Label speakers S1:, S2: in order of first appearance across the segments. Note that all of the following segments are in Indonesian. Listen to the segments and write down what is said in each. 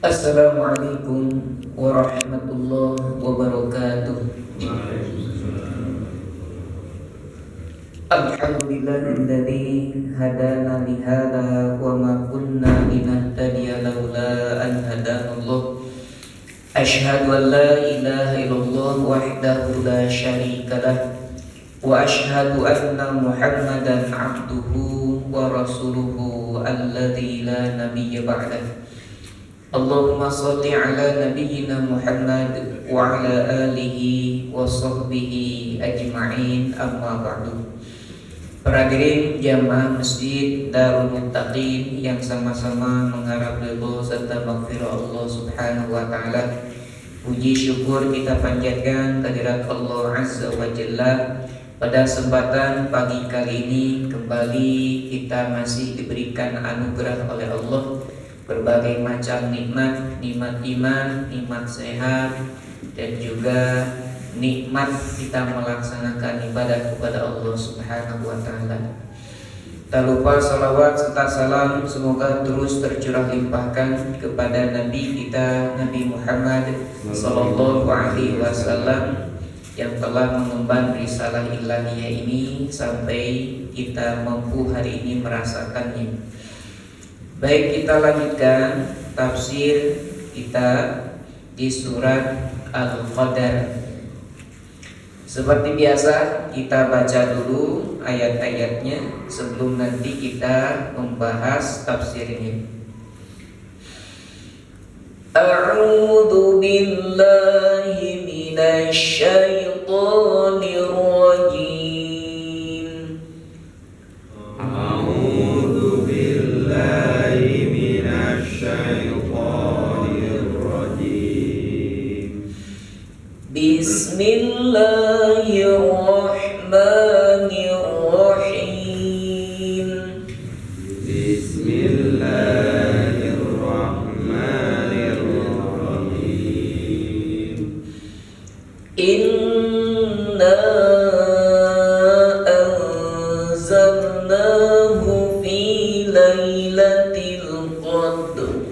S1: Assalamualaikum warahmatullahi wabarakatuh. Alhamdulillahilladzi hadana li hadza wa ma kunna linahtadiya laula an hadanallah. Asyhadu an la ilaha illallah wahdahu la syarika lah wa asyhadu anna Muhammadan abduhu wa rasuluhu alladzi la nabiyya ba'dah. Allahumma salli ala nabiyyina Muhammad wa ala alihi wa sahbihi ajma'in, amma ba'du. Para hadirin jamaah Masjid Darul Muttaqin yang sama-sama mengharap ridho serta maghfirah Allah Subhanahu wa taala. Puji syukur kita panjatkan kehadirat Allah Azza wa Jalla. Pada kesempatan pagi kali ini kembali kita masih diberikan anugerah oleh Allah berbagai macam nikmat iman, nikmat sehat, dan juga nikmat kita melaksanakan ibadah kepada Allah Subhanahu wa taala. Tak lupa salawat serta salam semoga terus tercurah limpahkan kepada Nabi kita Nabi Muhammad sallallahu alaihi wasallam yang telah mengemban risalah ilahiyah ini sampai kita mampu hari ini merasakannya. Baik, kita lanjutkan tafsir kita di surat Al-Qadar. Seperti biasa kita baca dulu ayat-ayatnya sebelum nanti kita membahas tafsirnya. A'udzu billahi minasy syaithanir rajim. Bismillahirrahmanirrahim.
S2: Bismillahirrahmanirrahim.
S1: Inna anzalnahu fi lailatul qadr.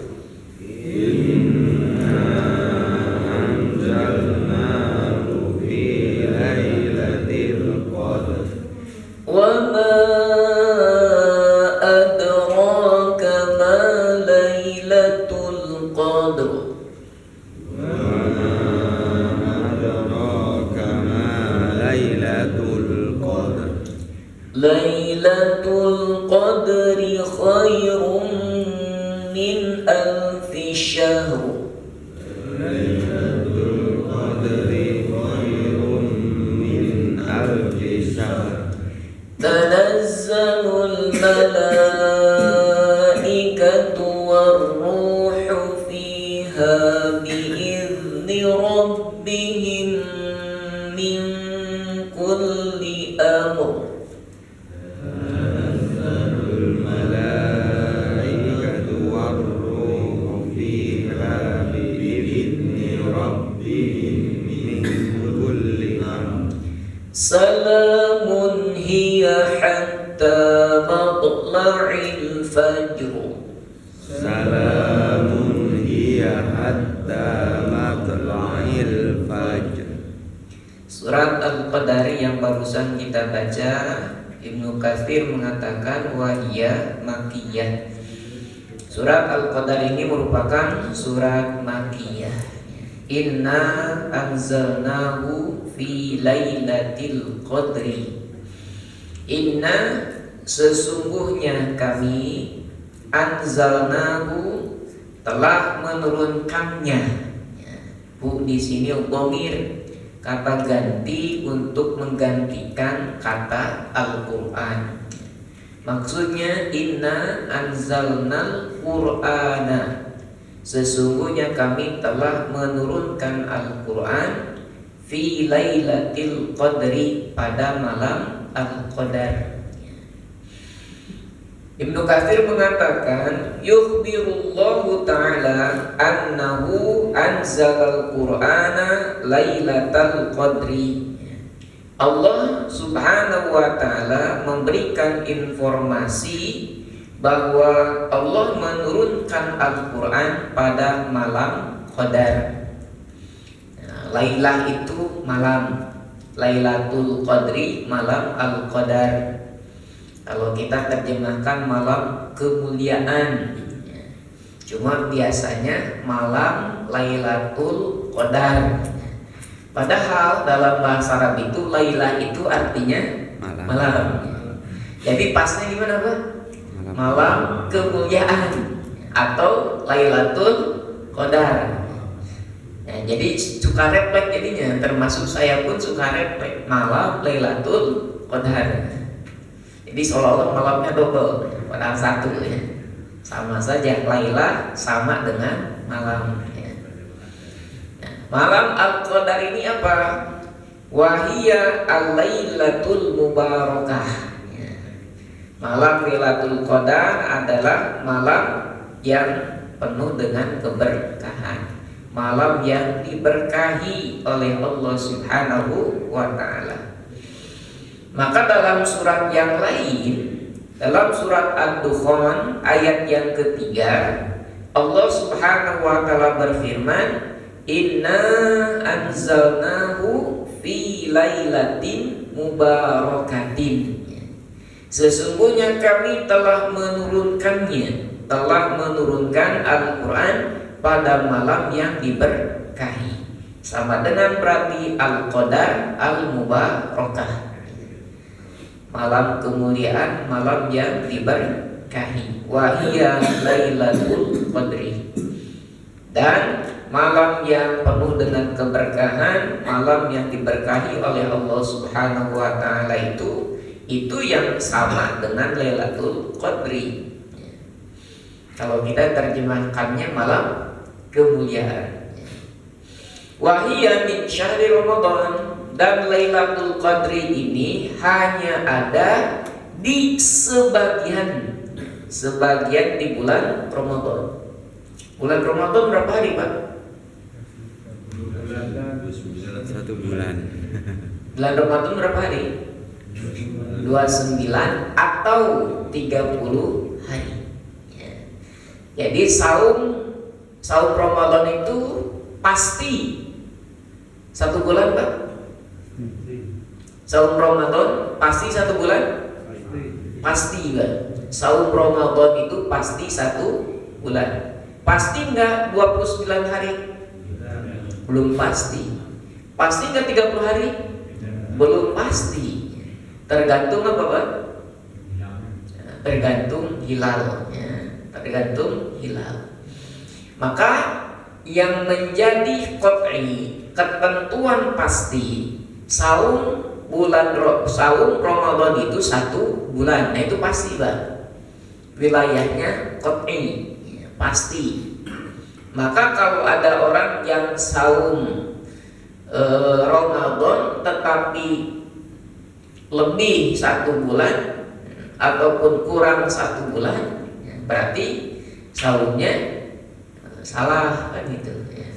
S1: Lailatul Qadri khairum min alfi syahr.
S2: Lailatul Qadri khairum min alfi syahr.
S1: Tanazzalul malaikatu war-ruhu fiha bi'izni rabbihim min kulli amr. Salamun hiya hatta matla'il fajr.
S2: Salamun hiya hatta matla'il fajr.
S1: Surat Al-Qadar yang barusan kita baca, Ibnu Katsir mengatakan wahiyah makiyah. Surat Al-Qadar ini merupakan surat makiyah. Inna anzalnahu fi lailatul qadri. Inna sesungguhnya kami anzalnahu telah menurunkannya. Bu di sini dhamir kata ganti untuk menggantikan kata Al-Qur'an. Maksudnya inna anzalnal qur'ana. Sesungguhnya kami telah menurunkan Al-Quran fi lailatul qadri pada malam Al-Qadar. Ibnu Katsir mengatakan yukhbirullahu ta'ala annahu anzalal qur'ana lailatal qadri. Allah Subhanahu wa ta'ala memberikan informasi bahwa Allah menurunkan Al-Quran pada malam Qadar. Lailah itu malam, Lailatul Qadri malam Al-Qadar. Kalau kita terjemahkan malam kemuliaan, cuma biasanya malam Lailatul Qadar. Padahal dalam bahasa Arab itu Lailah itu artinya malam. Jadi pasnya gimana Pak? Malam kemuliaan atau Lailatul Qadar. Nah, jadi suka refleks jadinya, termasuk saya pun suka refleks malam Lailatul Qadar. Jadi seolah-olah malamnya double, padahal satu ya. Sama saja, Lailah sama dengan malam ya. Nah, malam Al-Qadar ini apa? Wahia al-lailatul mubarakah ya. Malam Lailatul Qadar adalah malam yang penuh dengan keberkahan, malam yang diberkahi oleh Allah Subhanahu wa ta'ala. Maka dalam surat yang lain, dalam surat Ad-Dukhan ayat yang ketiga, Allah Subhanahu wa ta'ala berfirman, Inna anzalnahu fi lailatin mubarakatin. Sesungguhnya kami telah menurunkan Al-Quran pada malam yang diberkahi. Sama dengan berarti Al-Qadar Al-Mubarakah, malam kemuliaan, malam yang diberkahi. Wahia Lailatul Qadri, dan malam yang penuh dengan keberkahan, malam yang diberkahi oleh Allah Subhanahu wa ta'ala itu yang sama dengan Lailatul Qadri. Kalau kita terjemahkannya malam kemuliaan. Wahia min syahri Ramadan, dan Lailatul Qadri ini hanya ada di sebagian di bulan Ramadan. Bulan Ramadan berapa hari Pak?
S2: 1 bulan.
S1: Bulan Ramadan berapa hari? 29 atau 30 hari. Jadi saum Ramadan itu pasti 1 bulan Pak. Saum Ramadan pasti 1 bulan? Pasti Pak. Saum Ramadan itu pasti 1 bulan. Pasti enggak 29 hari? Belum pasti. Pasti enggak 30 hari? Belum pasti. Tergantung apa Pak? Tergantung hilal ya. Tergantung hilal. Maka yang menjadi qat'i, ketentuan pasti, saum Ramadan itu 1 bulan. Nah itu pasti Pak. Wilayahnya qat'i ya, pasti. Maka kalau ada orang yang saum Ramadan tetapi lebih 1 bulan ataupun kurang 1 bulan, berarti saumnya salah kan gitu ya.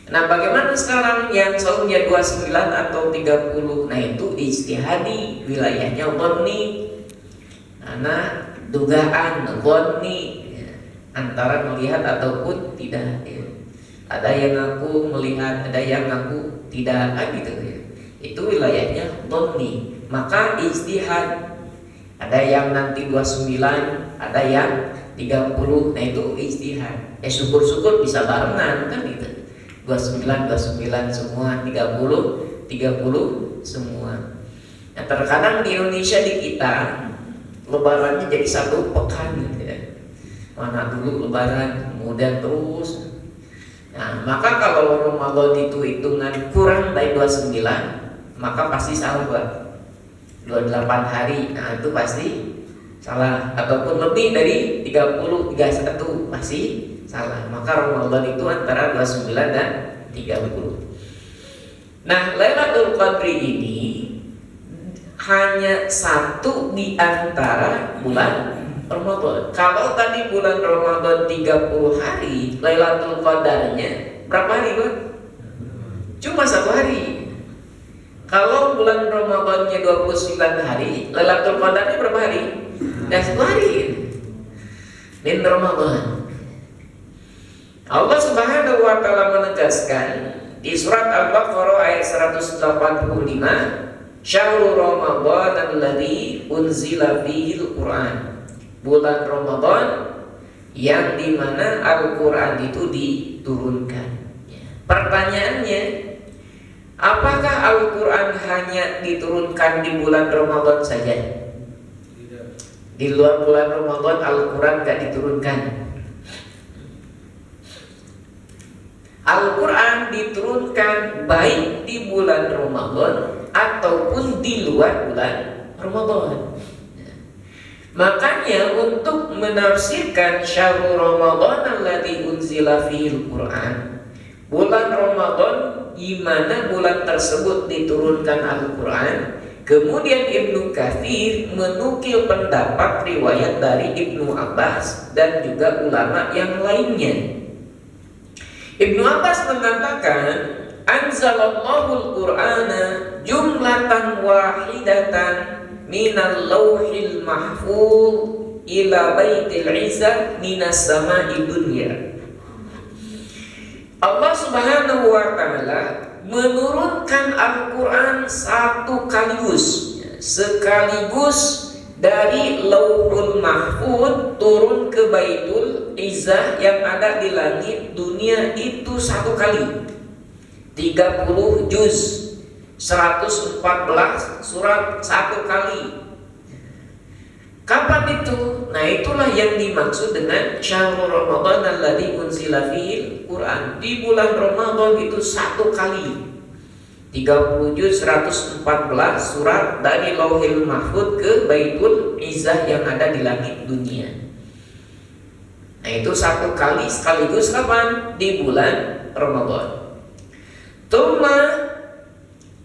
S1: Nah bagaimana sekarang yang saumnya 29 atau 30? Nah itu ijtihadi, wilayahnya dhanni, karena dugaan dhanni ya, antara melihat ataupun tidak ya. Ada yang ngaku melihat, ada yang ngaku tidak kan gitu ya. Itu wilayahnya dhanni, maka ijtihad. Ada yang nanti 29, ada yang 30. Nah itu ijtihad. Syukur-syukur bisa barengan kan gitu. 29 semua, 30 semua. Nah terkadang di Indonesia di kita lebarannya jadi 1 pekan gitu ya. Mana dulu lebaran, kemudian terus. Nah maka kalau Ramadan itu hitungan kurang dari 29, maka pasti salah Pak. 28 hari, nah itu pasti salah. Ataupun lebih dari 30, 31 pasti salah. Maka Ramadan itu antara 29 dan 30. Nah Lailatul Qadri ini hanya 1 di antara bulan Ramadan. Kalau tadi bulan Ramadan 30 hari, Lailatul Qadarnya berapa hari Pak? Cuma 1 hari. Kalau bulan Ramadannya 29 hari, Lailatul Qadarnya berapa hari? Dan 1 hari. min Ramadan. Allah Subhanahu wa taala menegaskan di surat Al-Baqarah ayat 185, Syahrul Ramadan alladzi unzila fihil Qur'an. Bulan Ramadan yang dimana Al-Quran itu diturunkan. Pertanyaannya, apakah Al-Quran hanya diturunkan di bulan Ramadan saja? Di luar bulan Ramadan Al-Quran gak diturunkan. Al-Quran diturunkan baik di bulan Ramadan ataupun di luar bulan Ramadan. Makanya untuk menafsirkan Syahrul Ramadan alladzi unzila fihil Qur'an, bulan Ramadan di mana bulan tersebut diturunkan Al-Quran, kemudian Ibnu Katsir menukil pendapat riwayat dari Ibnu Abbas dan juga ulama yang lainnya. Ibnu Abbas mengatakan, anzalallahul Qur'ana jumlatan wahidatan minal lauhil mahfuz ila baitil izzah minas sama'i dunya. Allah Subhanahu wa taala menurunkan Al-Quran sekaligus dari Lauhul Mahfuz turun ke Baitul Izzah yang ada di langit dunia itu satu kali. 30 juz, 114 surat satu kali. Kapan itu? Nah, itulah yang dimaksud dengan Syahrul Ramadan alladzi unzila fihil Qur'an. Di bulan Ramadan itu satu kali. 30 juz 114 surat dari Lauhil Mahfuz ke Baitul Izzah yang ada di langit dunia. Nah, itu satu kali sekaligus kapan? Di bulan Ramadan. Tsumma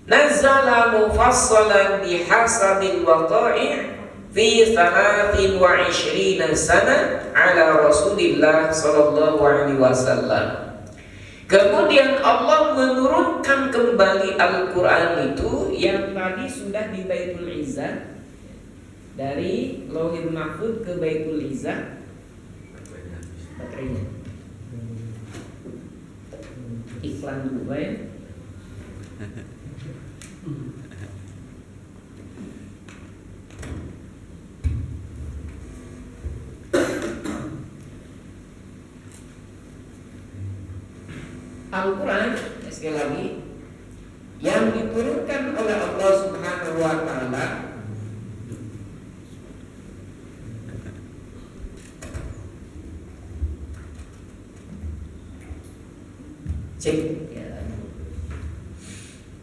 S1: nazzala mufassalan bihasabil waqa'i' fi 23 sana ala Rasulillah sallallahu alaihi wasallam. Kemudian Allah menurunkan kembali Al-Quran itu yang tadi sudah di Baitul Izzah, dari Lauhil Mahfuz ke Baitul Izzah. Baterainya iklan dulu ya. Al-Quran, sekali lagi, yang diturunkan oleh Allah Subhanahu wa taala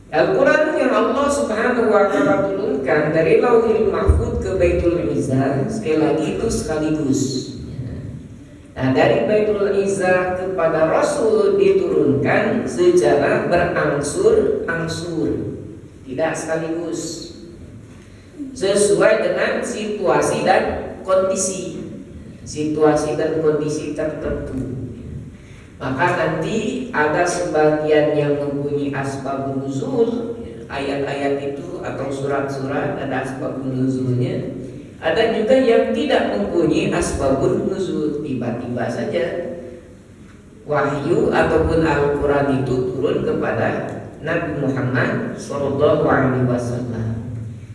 S1: Al-Quran yang Allah Subhanahu wa taala turunkan dari Lauhil Mahfuz ke Baitul Izzah, sekali lagi itu sekaligus. Nah, dari Baitul Izzah kepada Rasul diturunkan secara berangsur-angsur, tidak sekaligus, sesuai dengan situasi dan kondisi tertentu. Maka nanti ada sebagian yang mempunyai asbabun nuzul, ayat-ayat itu atau surat-surat ada asbabun nuzulnya. Ada juga yang tidak mempunyai asbabun nuzul, tiba-tiba saja wahyu ataupun Al-Quran itu turun kepada Nabi Muhammad SAW.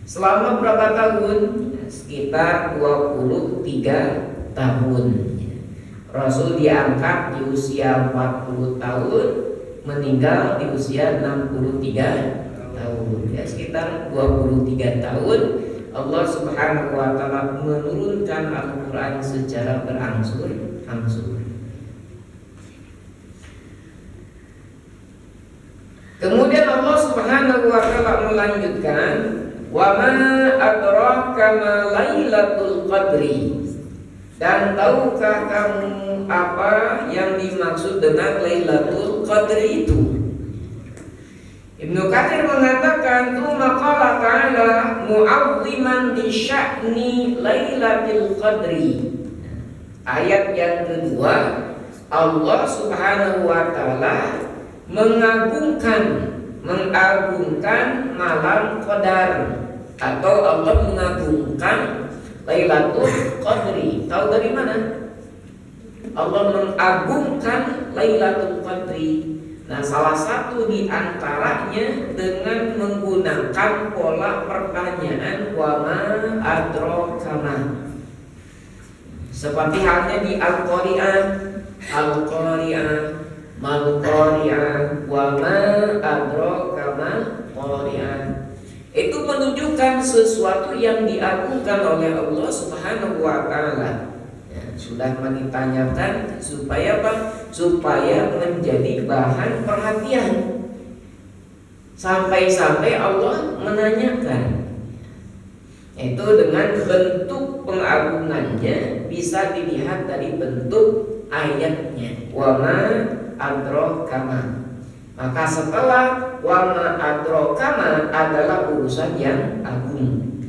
S1: Selama berapa tahun? Sekitar 23 tahun. Rasul diangkat di usia 40 tahun, meninggal di usia 63 tahun. Ya, sekitar 23 tahun Allah Subhanahu wa taala menurunkan Al-Quran secara berangsur-angsur. Kemudian Allah Subhanahu wa taala melanjutkan, wa ma adraka ma lailatul qadri. Dan tahukah kamu apa yang dimaksud dengan Lailatul Qadri itu? Ibnu Katsir mengatakan, "Tsumma qala ta'ala mu'azziman bi sya'ni Lailatul Qadri." Ayat yang kedua, Allah Subhanahu wa taala mengagungkan malam Qadar, atau Allah mengagungkan Lailatul Qadri. Tahu dari mana? Allah mengagungkan Lailatul Qadri. Nah, salah satu di antaranya dengan menggunakan pola pertanyaan wa ma adraka ma. Seperti halnya di Al-Qari'ah, Mal-Qari'ah, wa ma adraka ma Qari'ah. Itu menunjukkan sesuatu yang diagungkan oleh Allah Subhanahu wa taala. Sudah ditanyakan supaya apa? Supaya menjadi bahan perhatian. Sampai-sampai Allah menanyakan. Itu dengan bentuk pengagungannya bisa dilihat dari bentuk ayatnya. Wa ma adraka ma. Maka setelah wa ma adraka ma adalah urusan yang agung.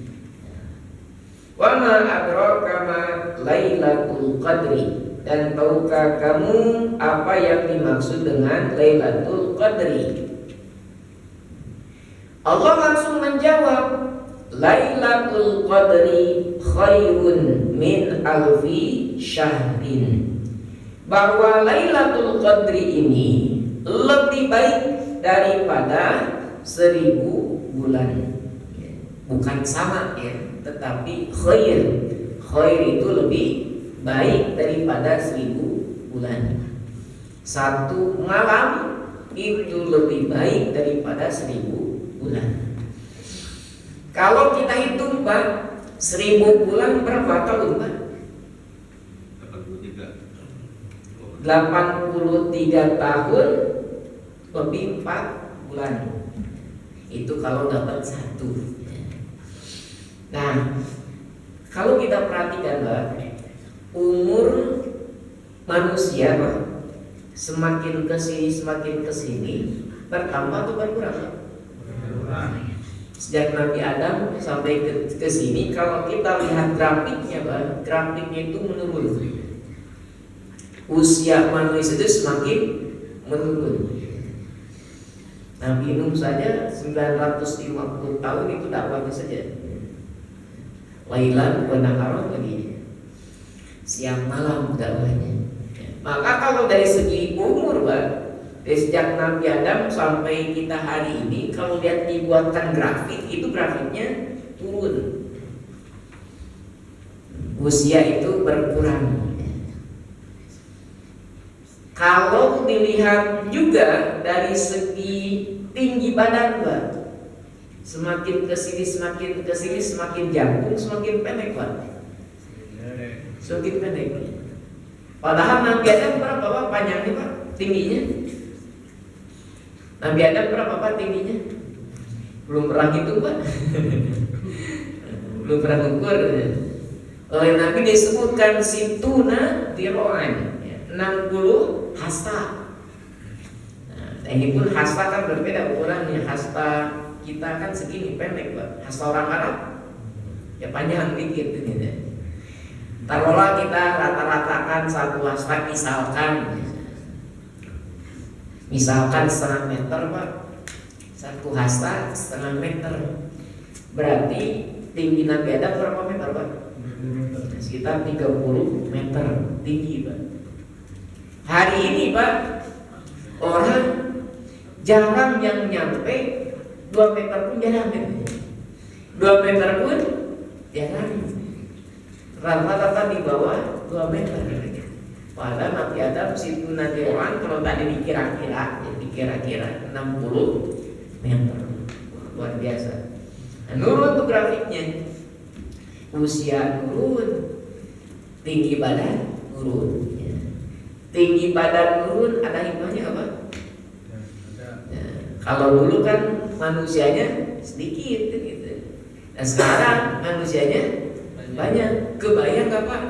S1: Wa ma adraka ma Lailatul Qadri. Dan tahukah kamu apa yang dimaksud dengan Lailatul Qadri? Allah langsung menjawab, Lailatul Qadri khairun min alfi syahrin. Bahwa Lailatul Qadri ini lebih baik daripada 1000 bulan. Bukan sama ya, tetapi khair itu lebih baik daripada 1000 bulan. Satu malam itu lebih baik daripada 1000 bulan. Kalau kita hitung Pak, 1000 bulan berapa tahun Pak? 83 tahun lebih 4 bulan. Itu kalau dapat satu. Nah, kalau kita perhatikan Pak, umur manusia Pak, semakin kesini bertambah atau berkurang? Sejak Nabi Adam sampai ke sini, kalau kita lihat grafiknya Pak, grafiknya itu menurun. Usia manusia itu semakin menurun. Nabi Nuh saja 950 tahun itu dakwahnya saja. Lailan wa naharan lagi. Siang malam dakwahnya. Maka kalau dari segi umur Pak, dari sejak Nabi Adam sampai kita hari ini, kalau lihat dibuatkan grafik, itu grafiknya turun. Usia itu berkurang. Kalau dilihat juga dari segi tinggi badan Pak, semakin kesini semakin jangkung, semakin pendek Pak. Semakin pendek. Padahal Nabi Adam berapa Pak panjangnya Pak? Tingginya? Nabi Adam berapa Pak tingginya? Belum pernah hitung Pak. Belum pernah ukur. Oleh Nabi disebutkan situna diro'an, 60 hasta. Nah, ini pun hasta kan berbeda ukurannya. Hasta kita kan segini pendek Pak. Hasta orang Arab ya panjang dikit ini. Taruhlah kita rata-ratakan satu hasta misalkan setengah meter Pak. Satu hasta setengah meter. Berarti tinggi Nabi Adam berapa meter Pak? Sekitar 30 meter tinggi Pak. Hari ini Pak, orang jarang yang nyampe 2 meter pun jarang. 2 meter pun jarang. Rata-rata di bawah 2 meter. Padahal Nabi Adam situ nadewan kalau tadi dikira-kira 60 meter. Luar biasa. Nah, nurun tuh grafiknya. Usia nurun, tinggi badan nurun. Tinggi badan nurun ada hikmahnya apa? Nah, kalau dulu kan manusianya sedikit gitu. Nah sekarang manusianya banyak. Kebayang gak Pak?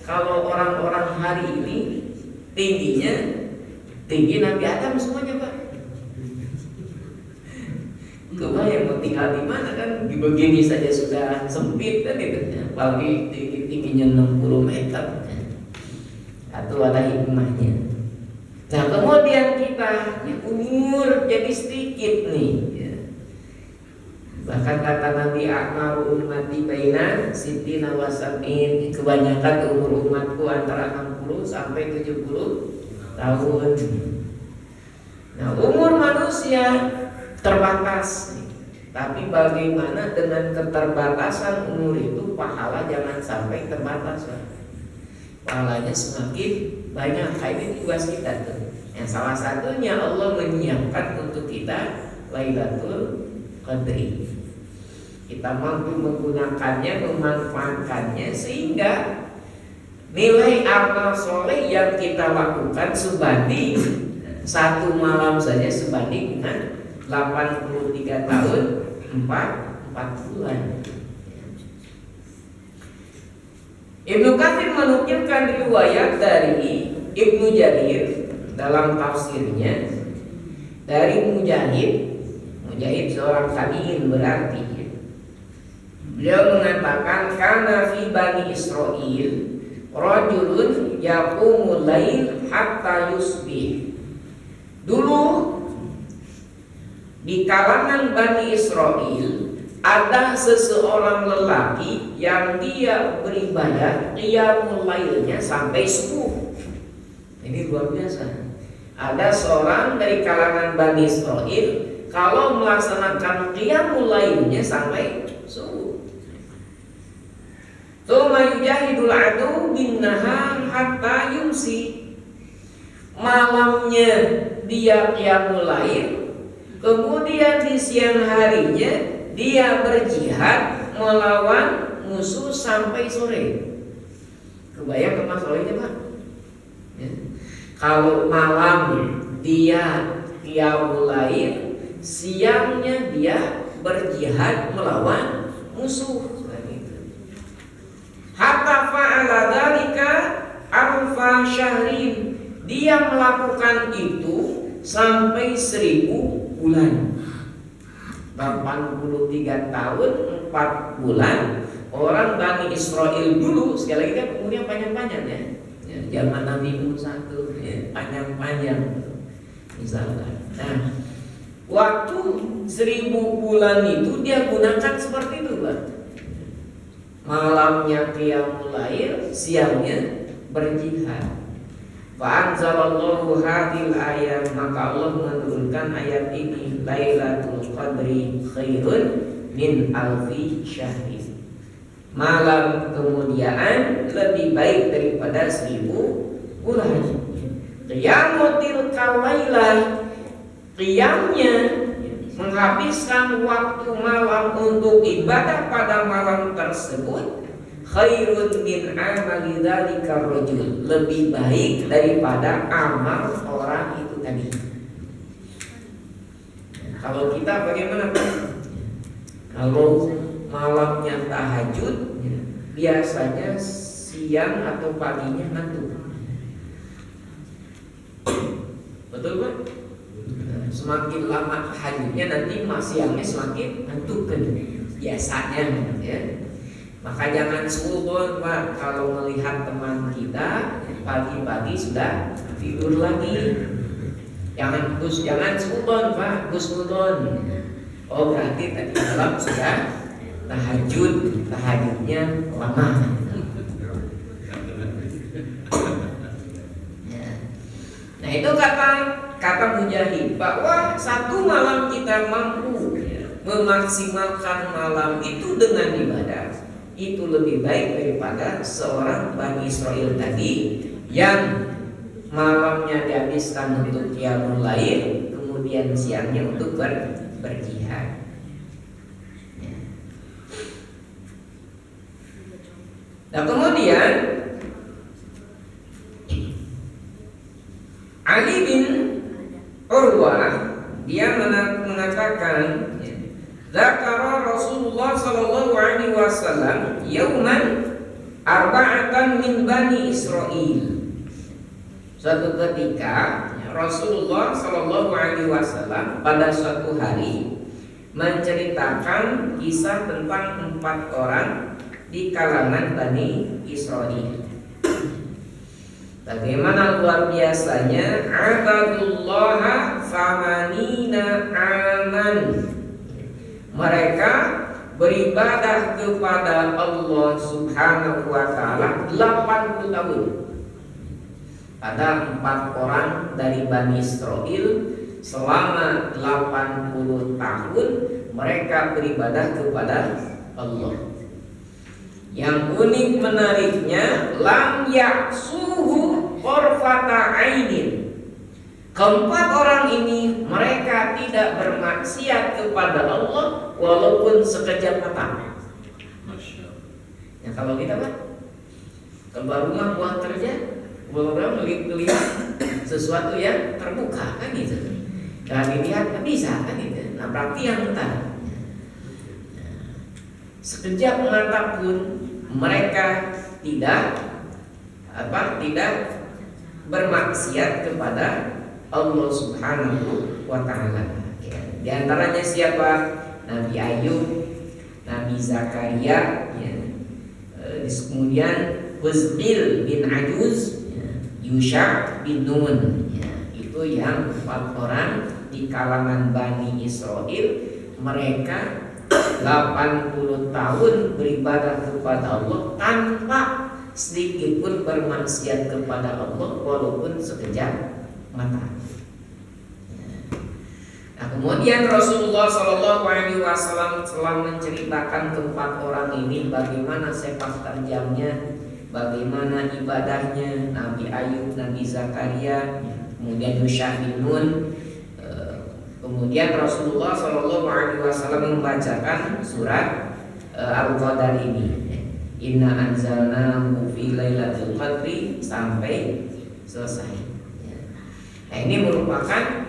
S1: Kalau orang-orang hari ini tingginya tinggi Nabi Adam semuanya Pak. Kebayang mau tinggal di mana kan? Di begini saja sudah sempit kan gitu. Apalagi tingginya 60 meter. Atau ada hikmahnya. Nah kemudian kita umur jadi sedikit nih ya. Bahkan kata Nabi, a'maru ummati baina sittina wa sab'in, kebanyakan umur umatku antara 60 sampai 70 tahun. Nah, umur manusia terbatas, tapi bagaimana dengan keterbatasan umur itu, pahala jangan sampai terbatas. Pahalanya semakin banyak. Ini tugas kita tuh. Yang salah satunya Allah menyiapkan untuk kita Lailatul Qadri. Kita mampu menggunakannya, memanfaatkannya, sehingga nilai amal soleh yang kita lakukan sebanding satu malam saja sebanding dengan 83 tahun 4 bulan. Ibnu Katsir menukilkan riwayat dari Ibnu Jarir dalam tafsirnya dari Mujahid seorang tabi'in berarti. Beliau mengatakan, kana fi Bani Israil rajulun yaqumul lail hatta yusbih. Dulu di kalangan Bani Israil ada seseorang lelaki yang dia beribadah qiyamul lailnya sampai subuh. Ini luar biasa. Ada seorang dari kalangan Bani Israil kalau melaksanakan qiyamul lailnya sampai subuh. Tsumma yujahidul adu bin nahar hatta yumsi. Malamnya dia qiyamul lail, kemudian di siang harinya dia berjihad melawan musuh sampai sore. Kebayang ke masalahnya, Pak? Ya. Kalau malam dia qiyamul lail, siangnya dia berjihad melawan musuh. Hatta fa'ala dzalika alfa syahrin. Dia melakukan itu sampai 1000 bulan. 83 tahun 4 bulan. Orang Bani Israil dulu, sekali lagi kan umurnya panjang-panjang ya. Zaman Nabi Musa itu ya, panjang-panjang misalkan. Nah, waktu 1000 bulan itu dia gunakan seperti itu, Pak. Malamnya qiyamul lail, siangnya berjihad. Fa anzalallahu hadhil ayat, maka Allah menurunkan ayat ini, Lailatul Qadri khairun min alfi syahrin. Malam kemuliaan lebih baik daripada 1000 bulan. Qiyamutil kalailah, qiyamnya menghabiskan waktu malam untuk ibadah pada malam tersebut, khairun min amali dzalika rajul, lebih baik daripada amal orang itu tadi. Kalau kita bagaimana, Pak? Kalau malamnya tahajud, biasanya siang atau paginya ngantuk. Betul, Pak? Semakin lama tahajudnya nanti siangnya semakin ngantuk kan biasanya ya. Maka jangan suudon, Pak, kalau melihat teman kita pagi-pagi sudah tidur lagi. Jangan suudon, Pak, husnudon. Oh, berarti tadi malam sudah tahajudnya lama. Nah, itu kata Mujahid, bahwa satu malam kita mampu memaksimalkan malam itu dengan ibadah, itu lebih baik daripada seorang Bani Israil tadi yang malamnya dihabiskan untuk qiyamul lail, kemudian siangnya untuk berjihad. Nah, kemudian Ali bin Urwah dia mengatakan, Zakara Rasulullah sallallahu alaihi wasallam yauman arba'atan min Bani Israil. Suatu ketika Rasulullah sallallahu alaihi wasallam pada suatu hari menceritakan kisah tentang 4 orang di kalangan Bani Israil. Bagaimana luar biasanya, abadullaha famanina aman, mereka beribadah kepada Allah Subhanahu wa taala 80 tahun. Ada 4 orang dari Bani Israel selama 80 tahun mereka beribadah kepada Allah. Yang unik menariknya, lam yaksuhu qorfata ainin. Keempat orang ini mereka tidak bermaksiat kepada Allah walaupun sekejap mata. Ya kalau kita Pak, keluar rumah buat kerja, belum melihat sesuatu yang terbuka kan gitu. Dan dilihat nggak bisa kan gitu. Nah berarti yang entar sekejap mata pun mereka tidak bermaksiat kepada Allah Subhanahu wa taala. Di antaranya siapa? Nabi Ayub, Nabi Zakaria, ya. Kemudian Huzbil bin Ajuz, ya. Yusha bin Nun, ya. Itu yang 4 orang di kalangan Bani Israel. Mereka 80 tahun beribadah kepada Allah tanpa sedikit pun bermaksiat kepada Allah walaupun sekejap mata. Nah, kemudian Rasulullah SAW telah menceritakan keempat orang ini bagaimana sepak terjangnya, bagaimana ibadahnya Nabi Ayub, Nabi Zakaria, kemudian Yusha bin Nun. Kemudian Rasulullah SAW membacakan surat Al-Qadar ini, Inna anzalnahu fi lailatul qadri sampai selesai. Nah ini merupakan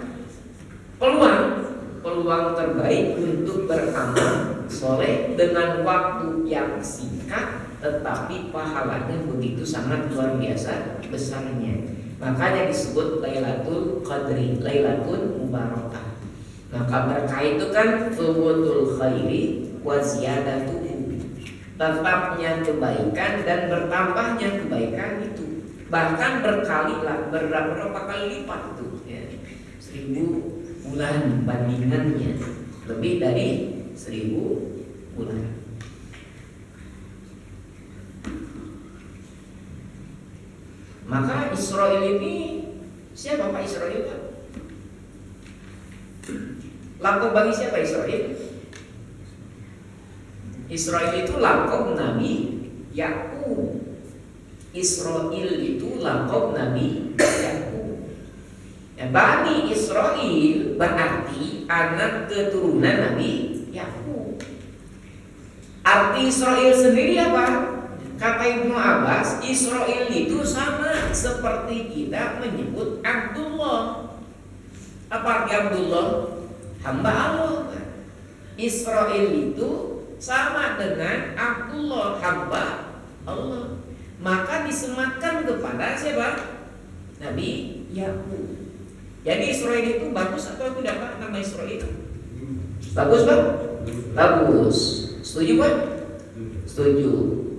S1: peluang terbaik untuk beramal soleh dengan waktu yang singkat, tetapi pahalanya begitu sangat luar biasa besarnya. Makanya disebut Lailatul Qadri, Lailatul Mubarakah. Maka berkah itu kan thubutul khairi wa ziyadatuhu, tetapnya kebaikan dan bertambahnya kebaikan itu, bahkan berapa kali lipat itu ya. 1000 bulan bandingannya, lebih dari 1000 bulan. Maka Israel ini siapa Pak Israel Pak? Lakob bagi siapa Israel? Israel itu lakob Nabi Yakub. Israel itu lakob Nabi Yakub. Ya, Bani Israel berarti anak keturunan Nabi Yakub. Arti Israel sendiri apa? Kata Ibnu Abbas, Israel itu sama seperti kita menyebut Abdullah. Apa arti Abdullah? Hamba Allah. Israel itu sama dengan Abdullah, hamba Allah. Maka disematkan kepada siapa? Nabi Yakub. Jadi Israel itu bagus atau tidak Pak? Nama Israel itu bagus Pak? Bagus. Setuju Pak? Setuju.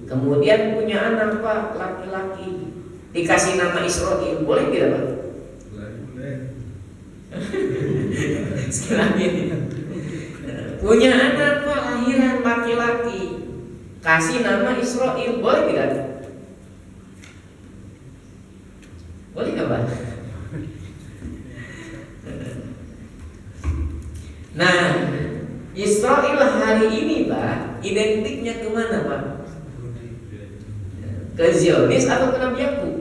S1: Kemudian punya anak Pak, laki-laki, dikasih nama Israel, boleh tidak Pak? Sekali lagi, punya anak Pak, lahiran laki-laki, kasih nama Israel, boleh tidak? Boleh nggak Pak? Nah, Israel hari ini Pak, identiknya kemana Pak? Ke Zionis atau ke Nabi Yakub?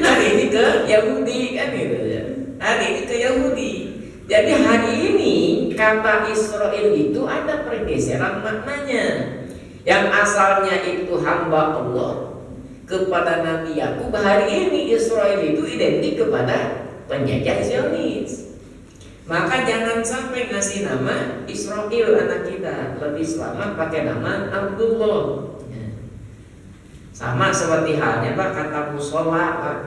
S1: Hari ini ke Yahudi kan gitu ya. Hari ini ke Yahudi. Jadi hari ini kata Israel itu ada pergeseran maknanya. Yang asalnya itu hamba Allah kepada Nabi Yakub, hari ini Israel itu identik kepada penjajah Zionis. Maka jangan sampai ngasih nama Israel anak kita, lebih selamat pakai nama Abdullah. Sama seperti halnya Pak kata musola Pak.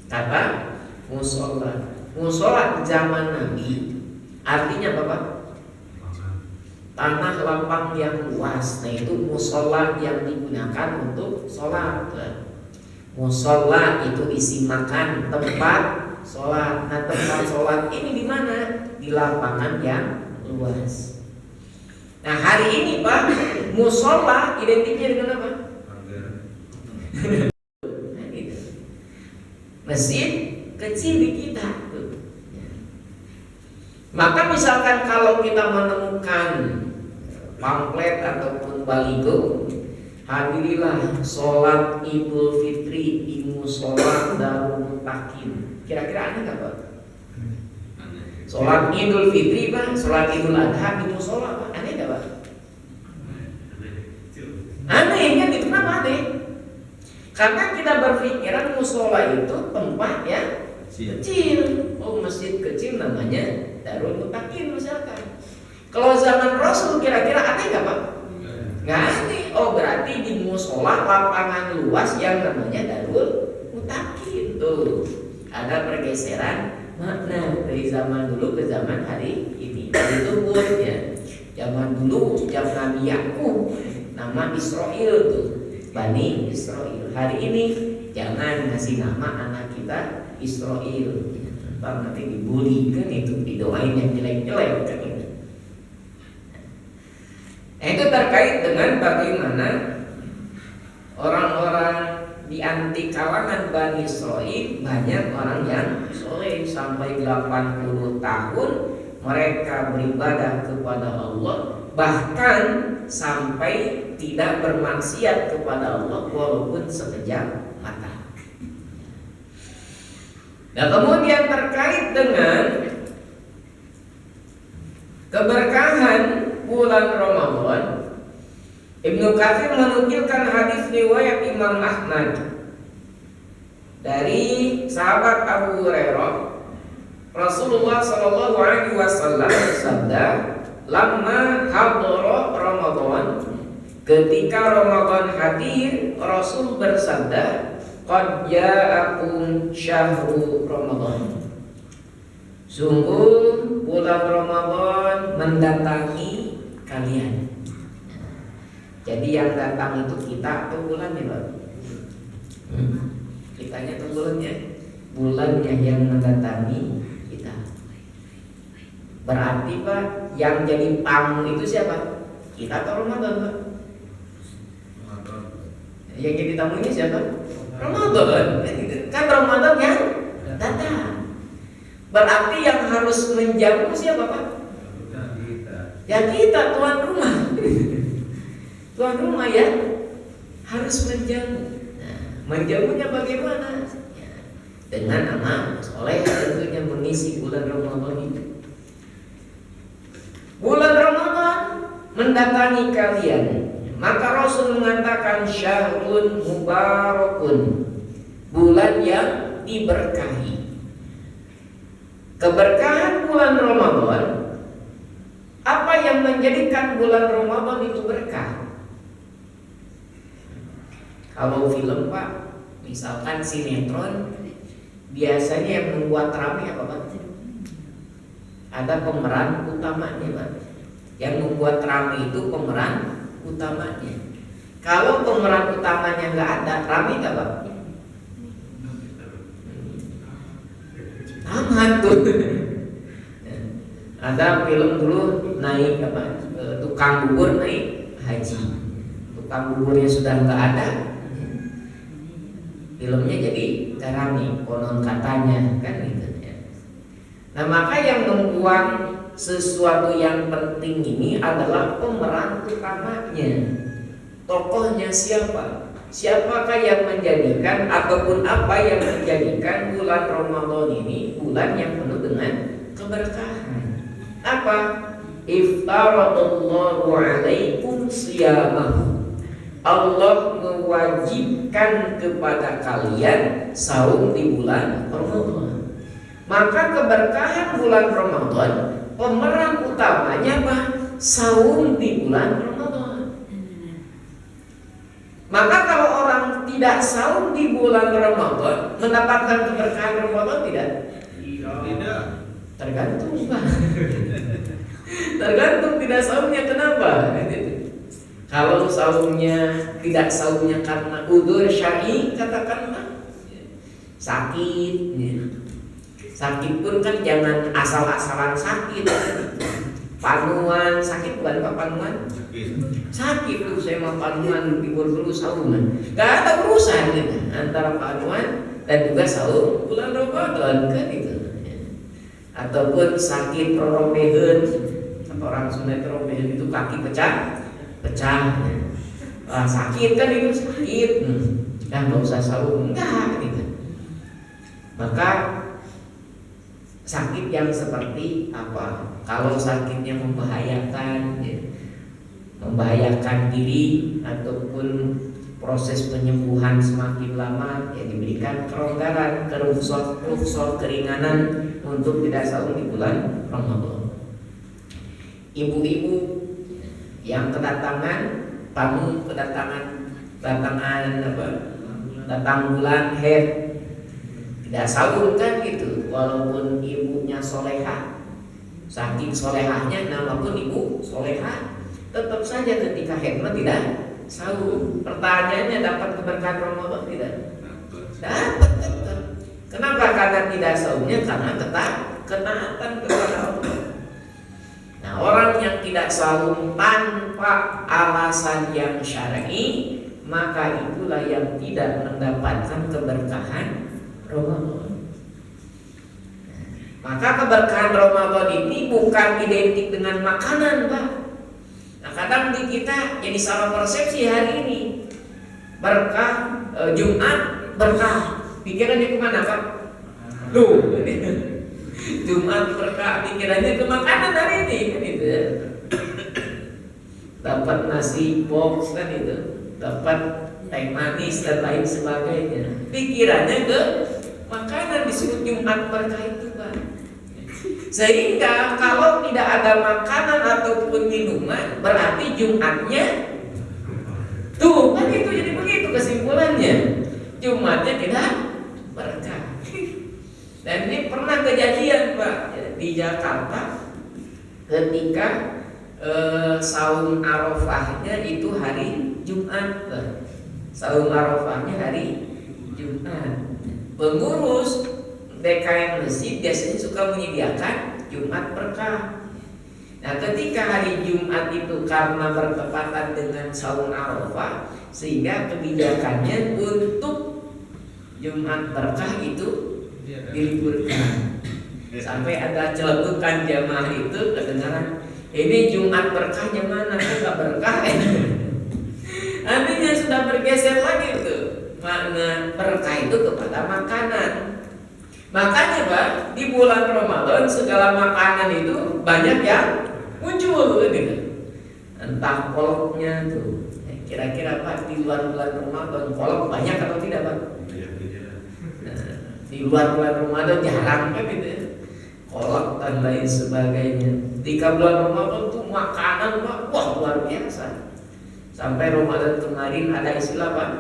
S1: Kata musola. Musola zaman Nabi artinya apa Pak? Tanah lapang yang luas. Nah itu musola yang digunakan untuk sholat. Musola itu isi makan, tempat sholat. Nah, tempat sholat ini di mana? Di lapangan yang luas. Nah, hari ini Pak, musola identiknya dengan apa? Nah, gitu. Masjid kecil di kita. Maka misalkan kalau kita menemukan pamflet ataupun baligo, hadirilah sholat Idul Fitri di musola Darul Mutakin. Kira-kira aneh nggak Pak? Sholat Idul Fitri Pak, sholat Idul Adha di musola Pak, aneh nggak Pak? Aneh kan itu kenapa aneh? Karena kita berpikiran musola itu tempat yang kecil. Oh, masjid kecil namanya Darul Mutakin misalkan. Kalau zaman Rasul kira-kira aneh nggak Pak? Nggak aneh. Oh, berarti di musola lapangan luas yang namanya Darul Mutakin. Tuh ada pergeseran makna dari zaman dulu ke zaman hari ini. Itu pun ya, zaman dulu zaman Nabi Yakub nama Israel tuh, Bani Israel. Hari ini jangan ngasih nama anak kita Israel, bang nanti dibully kan, itu didoain yang jelek-jelek kan itu. Itu terkait dengan bagaimana orang-orang di anti kalangan Bani Israel banyak orang yang soleh sampai 80 tahun mereka beribadah kepada Allah, bahkan sampai tidak bermaksiat kepada Allah walaupun sekejap mata. Nah, kemudian terkait dengan keberkahan bulan Ramadan, Ibnu Katsir menukilkan hadis riwayat Imam Ahmad dari sahabat Abu Hurairah. Rasulullah Shallallahu Alaihi Wasallam bersabda, "Lamma hadara Ramadan, ketika Ramadan hadir, Rasul bersabda, qad ja'akum syahru Ramadan." Sungguh bulan Ramadan mendatangi kalian. Jadi yang datang itu kita atau bulannya, Pak? Kitanya atau bulannya? Bulannya yang mendatangi kita. Berarti Pak, yang jadi tamu itu siapa? Kita atau Ramadan, Pak? Yang jadi tamu ini siapa? Ramadan. Kan Ramadan yang datang. Berarti yang harus menjamu siapa, Pak? Ya kita, tuan rumah. Tuan rumah ya harus menjamu. Nah, menjamunya bagaimana? Ya, dengan amal soleh tentunya mengisi bulan Ramadan itu. Bulan Ramadan mendatangi kalian, maka Rasul mengatakan syahrun mubarakun, bulan yang diberkahi. Keberkahan bulan Ramadan, apa yang menjadikan bulan Ramadan itu berkah? Kalau film Pak, misalkan sinetron, biasanya yang membuat ramai apa Pak? Ada pemeran utamanya Pak. Yang membuat ramai itu pemeran utamanya. Kalau pemeran utamanya nggak ada, ramai nggak Pak? Amat tuh. Ada film dulu naik apa? Tukang bubur naik haji. Tukang buburnya sudah nggak ada, filmnya jadi karami, konon katanya kan gitu ya. Nah, maka yang membuat sesuatu yang penting ini adalah pemeran utamanya. Tokohnya siapa? Siapakah yang menjadikan ataupun apa yang menjadikan bulan Ramadan ini bulan yang penuh dengan keberkahan? Apa? Iftaradallahu alaikum siyamahu. Allah mewajibkan kepada kalian saum di bulan Ramadan. Maka keberkahan bulan Ramadan, pemeran utamanya apa? Saum di bulan Ramadan. Maka kalau orang tidak saum di bulan Ramadan, mendapatkan keberkahan Ramadan tidak?
S2: Tidak.
S1: Tergantung Pak. Tergantung tidak saumnya kenapa? Kalau saumnya tidak saumnya karena udzur syar'i, katakanlah sakit, ya. Sakit pun kan jangan asal-asalan sakit. Panuan sakit bukan Pak panuan? Sakit tuh saya mau panuan libur dulu saungan. Gak ada urusan gitu antara panuan dan juga saum bulan Ramadan kan itu. Ataupun sakit roromehen, orang Sunda roromehen itu kaki pecah. Sakit kan itu sakit. Kan nggak usah saum enggak gitu. Maka sakit yang seperti apa? Kalau sakitnya membahayakan, ya, membahayakan diri ataupun proses penyembuhan semakin lama, ya diberikan kelonggaran, rukhsah keringanan untuk tidak saum di bulan Ramadan. Ibu-ibu yang kedatangan tamu, datang bulan haid tidak saum kan gitu, walaupun ibunya solehah, saking solehahnya nama pun ibu solehah, tetap saja ketika haid tidak saum. Pertanyaannya dapat keberkahan Ramadan tidak? Dapat tetap. Kenapa? Karena tidak saumnya karena ketaatan kepada Allah. Nah, orang yang tidak saum tanpa alasan yang syar'i, maka itulah yang tidak mendapatkan keberkahan Ramadan. Maka keberkahan Ramadan ini bukan identik dengan makanan, Pak. Nah, kadang di kita jadi salah persepsi hari ini. Berkah Jumat berkah, pikirannya kemana, Pak? Tuh, Jumat berkah, pikirannya ke makanan hari ini kan itu. Dapat nasi box kan itu, dapat teh manis dan lain sebagainya. Pikirannya ke makanan, disebut Jumat berkah itu, Pak. Sehingga kalau tidak ada makanan ataupun minuman, berarti Jumatnya tuh kan itu, jadi begitu kesimpulannya. Jumatnya tidak berkah. Dan ini pernah kejadian, Pak, di Jakarta ketika saum Arafahnya itu hari Jumat, Pak. Saum Arafahnya hari Jumat. Pengurus DKM masjid biasanya suka menyediakan Jumat berkah. Nah, ketika hari Jumat itu karena bertepatan dengan saum Arafah, sehingga kebijakannya untuk Jumat berkah itu diliburkan. Sampai ada celetukan jamaah itu kedengaran, ini Jumat berkahnya mana? Enggak berkah. Artinya sudah bergeser lagi tuh makna berkah itu kepada makanan. Makanya, Pak, di bulan Ramadan segala makanan itu banyak yang muncul gitu. Entah koloknya tuh. Kira-kira, Pak, di luar bulan Ramadan kolok banyak atau tidak, Pak? Di luar bulan Ramadan jarang kan gitu ya, kolak dan lain sebagainya. 3 bulan Ramadan tuh makanan, Pak, wah luar biasa. Sampai Ramadan kemarin ada istilah, Pak,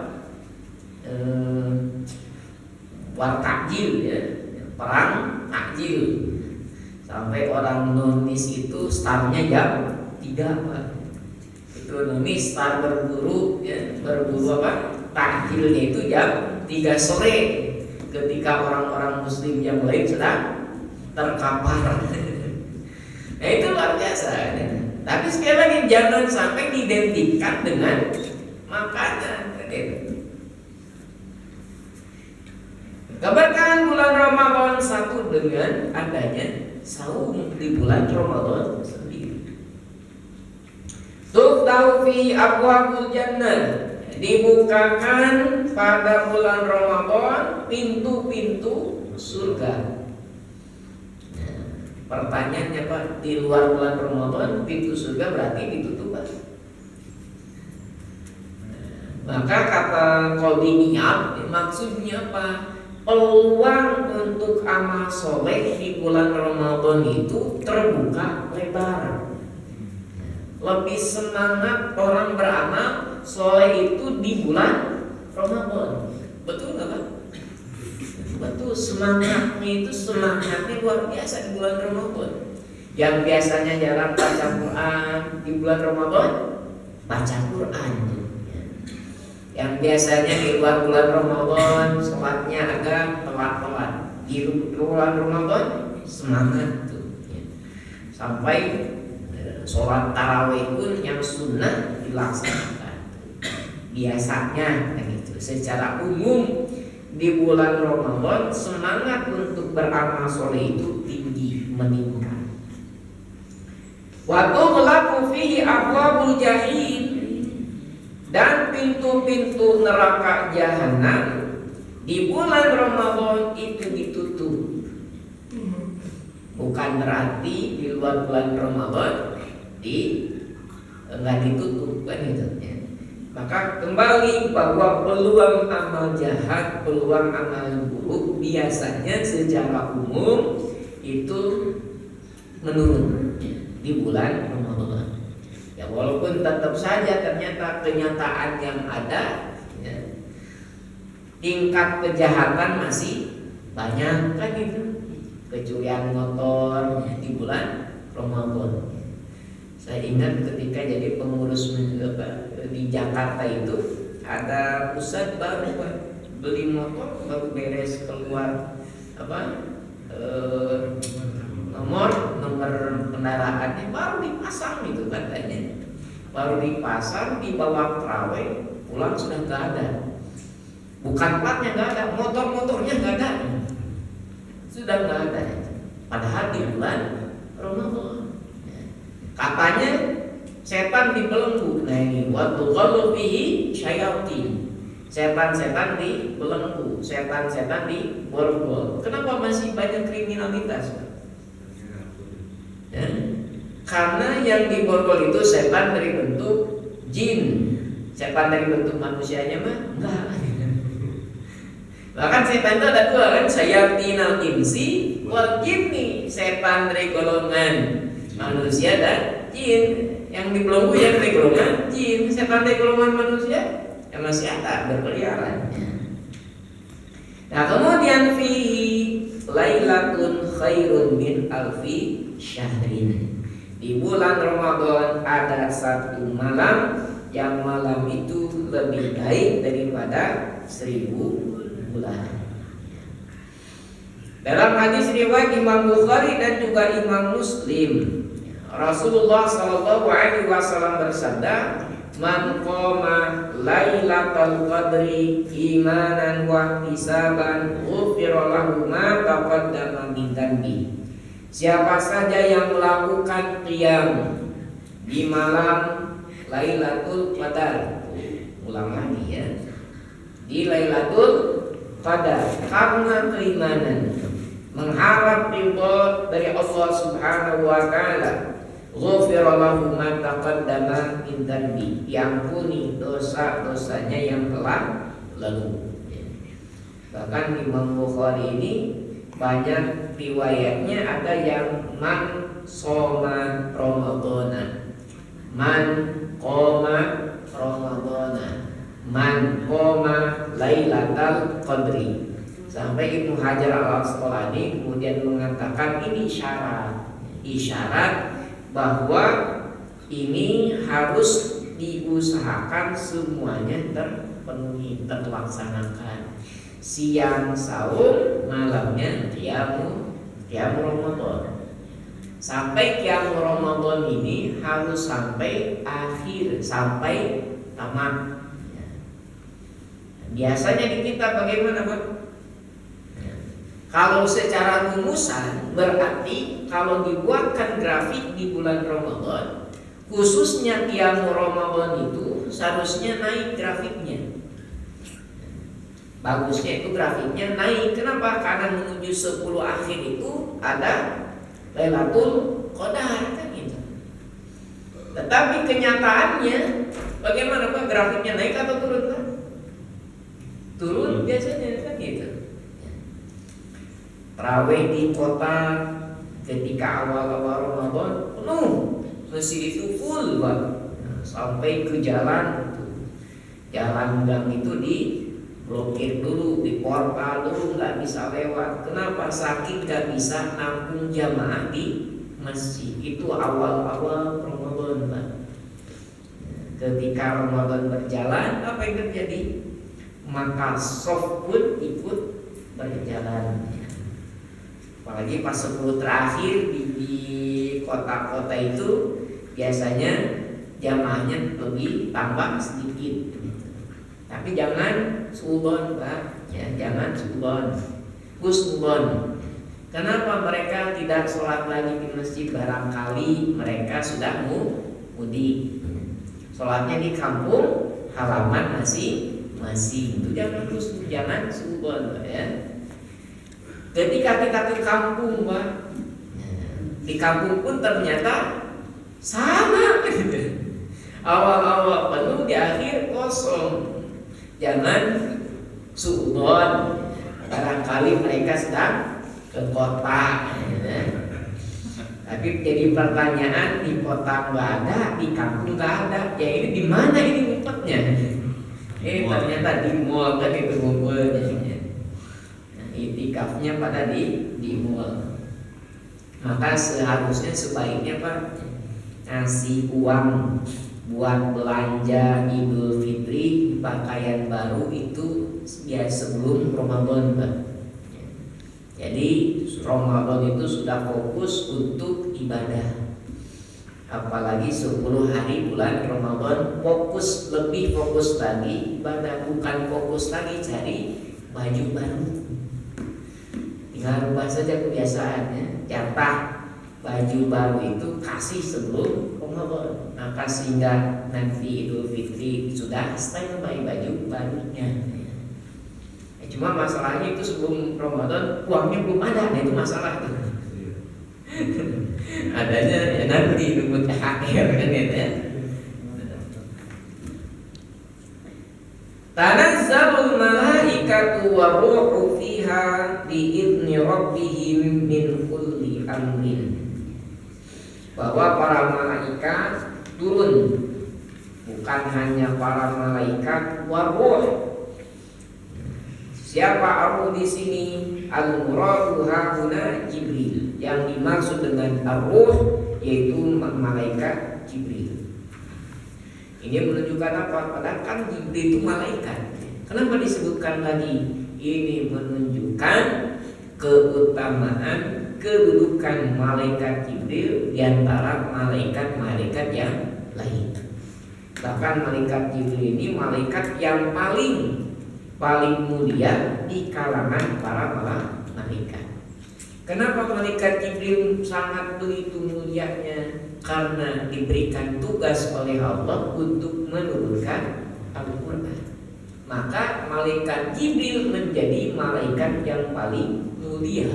S1: war takjil ya, perang takjil. Sampai orang nonis itu startnya jam 3, Pak. Itu nonis start berburu ya, berburu apa? Takjilnya itu jam 3 sore. Ketika orang-orang muslim yang lain sedang terkapar. Nah, itu luar biasa ya. Tapi sekali lagi jangan sampai diidentikan dengan makanan. Keberkahan bulan Ramadan satu dengan adanya saum di bulan Ramadan sendiri. Tuftahu fi abwabul jannah, dibukakan pada bulan Ramadan pintu-pintu surga. Nah, pertanyaannya, Pak, di luar bulan Ramadan pintu surga berarti ditutup, Pak. Maka kata Qadhi Iyad, maksudnya apa? Peluang untuk amal soleh di bulan Ramadan itu terbuka lebar. Lebih semangat orang beramal soleh itu di bulan Ramadan. Betul nggak, Pak? Betul, semangatnya luar biasa di bulan Ramadan. Yang biasanya jarang baca Quran, di bulan Ramadan baca Quran. Yang biasanya di luar bulan Ramadan sholatnya agak telat-telat, di bulan Ramadan semangat tuh ya. Sampai sholat tarawih pun yang sunnah dilaksanakan biasanya gitu. Secara umum di bulan Ramadan semangat untuk beramal soleh itu tinggi, meningkat. Wa tughlaqu fihi abwabul jahim, dan pintu-pintu neraka jahanam di bulan Ramadan itu ditutup. Bukan berarti di luar bulan Ramadan enggak ditutup kan gitu ya. Maka kembali bahwa peluang amal jahat, peluang amal buruk biasanya secara umum itu menurun di bulan Ramadan. Ya walaupun tetap saja ternyata kenyataan yang ada ya, tingkat kejahatan masih banyak kan itu. Kecurian motor ya, di bulan Ramadan. Saya ingat ketika jadi pengurus di Jakarta itu ada pusat baru beli motor baru beres keluar nomor kendaraannya baru dipasang gitu katanya, baru dipasang dibawa terawih pulang sudah nggak ada, bukan platnya nggak ada, motornya nggak ada, sudah nggak ada, padahal di bulan Ramadan. Katanya setan dibelenggu. Nah ini waktu kalau fihi syayatin, setan-setan dibelenggu, setan-setan diborgol. Kenapa masih banyak kriminalitas? Ya. Karena yang diborgol itu setan dari bentuk jin, setan dari bentuk manusianya mah enggak. Bahkan setan itu ada dua kan, syayatinal insi wal jinni, setan dari golongan manusia dan jin. Yang dibelenggu yang dari golongan jin, setan dari golongan manusia yang masih ada berkeliaran. Nah kemudian fihi lailatun khairun min alfi syahrin, di bulan Ramadan ada satu malam yang malam itu lebih baik daripada 1000 bulan. Dalam hadis riwayat Imam Bukhari dan juga Imam Muslim, Rasulullah Shallallahu Alaihi Wasallam bersabda, "Man qama lailatal qadri imanan wa ihtisaban, ghufira lahu ma taqaddama min dhanbi." Siapa saja yang melakukan qiyam di malam Lailatul Qadar, ulang lagi ya, di Lailatul Qadar karena keimanan, mengharap ridho dari Allah Subhanahu wa taala, ghufira lahu ma taqaddama min dhanbi, diampuni dosa-dosanya yang telah lalu. Bahkan Imam Bukhari ini banyak riwayatnya ada yang man shoma ramadhana, man qoma ramadhana, man qoma lailatal qadri. Sampai Ibnu Hajar al-Asqalani kemudian mengatakan ini isyarat bahwa ini harus diusahakan semuanya terpenuhi, terlaksanakan. Siang sahur, malamnya qiyam Ramadan. Sampai qiyam Ramadan ini harus sampai akhir, sampai tamat. Biasanya di kita bagaimana, Pak? Kalau secara rumusan berarti kalau dibuatkan grafik di bulan Ramadan, khususnya qiyam Ramadan itu seharusnya naik grafiknya. Bagusnya itu grafiknya naik. Kenapa? Karena menuju 10 akhir itu ada Lailatul Qadar kan gitu. Tetapi kenyataannya bagaimana, Pak? Grafiknya naik atau turun, Pak? Turun biasanya kan gitu. Tarawih di kota ketika awal-awal Ramadan penuh, masjid itu full, Pak. Sampai ke jalan gang itu diblokir dulu, di portal dulu, nggak bisa lewat. Kenapa? Sakit nggak bisa nampung jamaah di masjid. Itu awal-awal Ramadan, Pak. Ketika Ramadan berjalan, apa yang terjadi? Maka soft pun ikut berjalan. Apalagi pas 10 terakhir di kota-kota itu biasanya jamaahnya lebih tambah sedikit. Tapi jangan suudon, Pak. Ya, jangan suudon. Husnudon. Kenapa mereka tidak sholat lagi di masjid? Barangkali mereka sudah mudik. Sholatnya di kampung halaman masing-masing. Itu jangan suudon, ya. Ketika kita ke kampung, Pak, di kampung pun ternyata sama. Awal-awal penuh, di akhir kosong. Jangan suudon. Barangkali mereka sedang ke kota, ya. Tapi jadi pertanyaan, di kota nggak ada, di kampung nggak ada. Ya ini di mana ini ngumpetnya? Ternyata di mall kan itu ngumpulnya. Nah, itikafnya pada di mall. Maka seharusnya sebaiknya Pak ngasih uang buat belanja Idul Fitri pakaian baru itu ya sebelum Ramadan, Pak. Jadi Ramadan itu sudah fokus untuk ibadah. Apalagi 10 hari bulan Ramadan lebih fokus lagi ibadah, bukan fokus lagi cari baju baru. Tinggal rubah saja kebiasaannya, jatah baju baru itu kasih sebelum Ramadan. Maka sehingga nanti Idul Fitri sudah standby baju barunya. Cuma masalahnya itu sebelum Ramadan uangnya belum ada, nah itu masalah itu. Adanya ya nanti nunggu THR kan ya. Tanazzalul malaikatu waruhu fiha biidzni rabbihim min kulli amrin. Bahwa para malaikat turun, bukan hanya para malaikat waruh. Siapa arwah di sini? Al-muradu hauna Jibril. Yang dimaksud dengan arwah yaitu malaikat Jibril. Ini menunjukkan apa? Padahal kan Jibril itu malaikat. Kenapa disebutkan lagi? Ini menunjukkan keutamaan, kedudukan malaikat Jibril di antara malaikat-malaikat yang lain. Bahkan malaikat Jibril ini malaikat yang paling mulia di kalangan para malaikat. Kenapa malaikat Jibril sangat begitu mulianya? Karena diberikan tugas oleh Allah untuk menurunkan Al-Quran. Maka malaikat Jibril menjadi malaikat yang paling mulia.